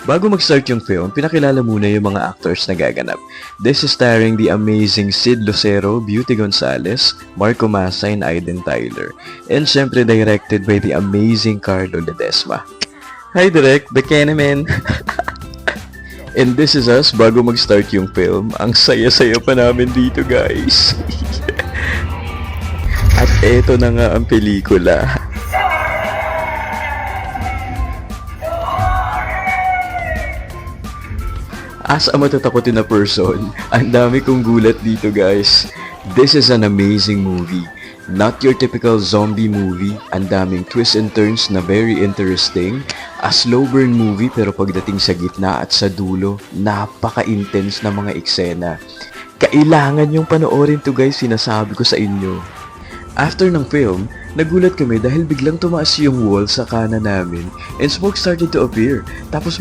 Bago mag-start yung film, pinakilala muna yung mga actors na gaganap. This is starring the amazing Sid Lucero, Beauty Gonzalez, Marco Massa, and Aiden Tyler. And syempre directed by the amazing Carlo Ledesma. Hi Direk, the Kenneman! And this is us bago mag-start yung film. Ang saya-saya pa namin dito guys. At eto na nga ang pelikula. As a matatakotin na person, ang dami kong gulat dito guys. This is an amazing movie. Not your typical zombie movie. Ang daming twists and turns na very interesting. A slow burn movie pero pagdating sa gitna at sa dulo, napaka-intense na mga eksena. Kailangan yung panoorin to guys, sinasabi ko sa inyo. After ng film, nagulat kami dahil biglang tumaas yung wall sa kanan namin and smoke started to appear. Tapos